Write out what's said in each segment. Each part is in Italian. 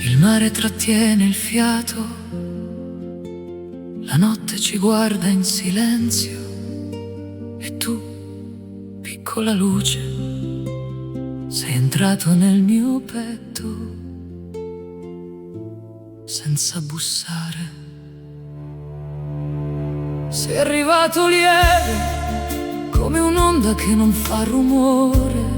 Il mare trattiene il fiato, la notte ci guarda in silenzio e tu, piccola luce, sei entrato nel mio petto senza bussare. Sei arrivato lieve come un'onda che non fa rumore,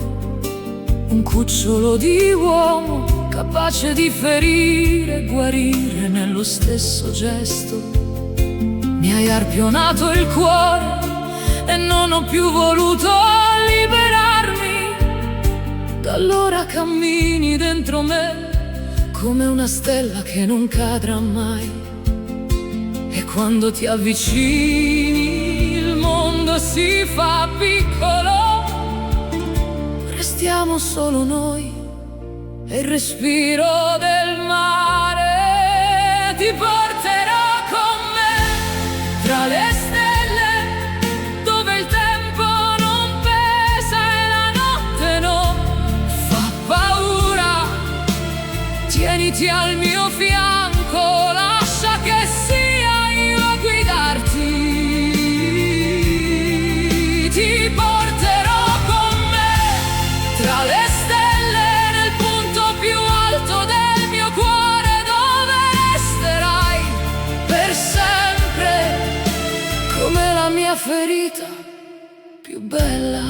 un cucciolo di uomo capace di ferire e guarire nello stesso gesto. Mi hai arpionato il cuore e non ho più voluto liberarmi. Da allora cammini dentro me come una stella che non cadrà mai. E quando ti avvicini il mondo si fa piccolo, restiamo solo noi e il respiro del mare. Ti porterò con me tra le stelle, dove il tempo non pesa e la notte non fa paura. Tieniti al mio fianco, lascia che sia io a guidarti. Ti porterò con me tra le ferita più bella.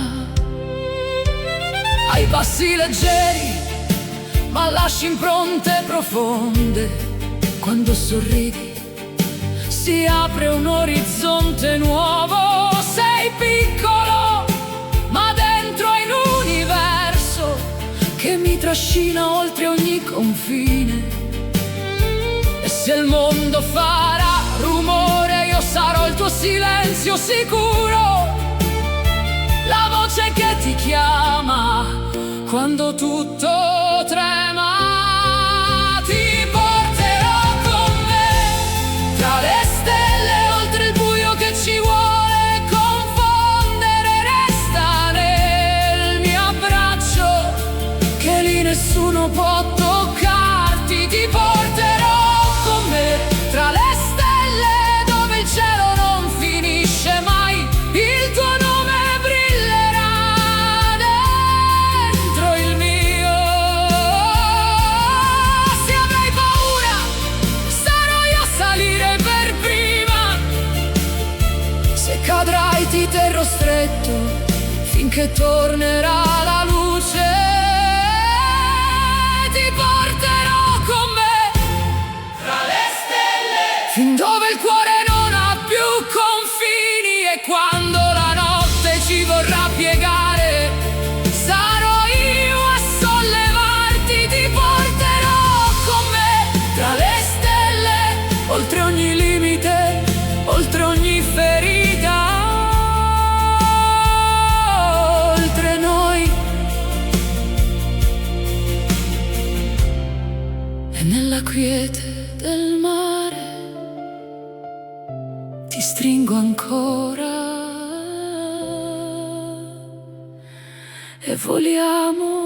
Hai passi leggeri, ma lasci impronte profonde. Quando sorridi si apre un orizzonte nuovo. Sei piccolo, ma dentro hai un universo che mi trascina oltre ogni confine. E se il mondo farà rumore, io sarò il tuo silenzio sicuro, la voce che ti chiama quando tutto trema. Ti porterò con me tra le stelle, oltre il buio che ci vuole confondere. Resta nel mio abbraccio, che lì nessuno può toccarti. Ti porterò con me tra le ti terrò stretto finché tornerà la luce. Ti porterò con me tra le stelle, fin dove il cuore non ha più confini. E quando la notte ci vorrà piegare, sarò io a sollevarti. Ti porterò con me tra le stelle, oltre ogni limite, oltre ogni ferita. Nella quiete del mare ti stringo ancora e voliamo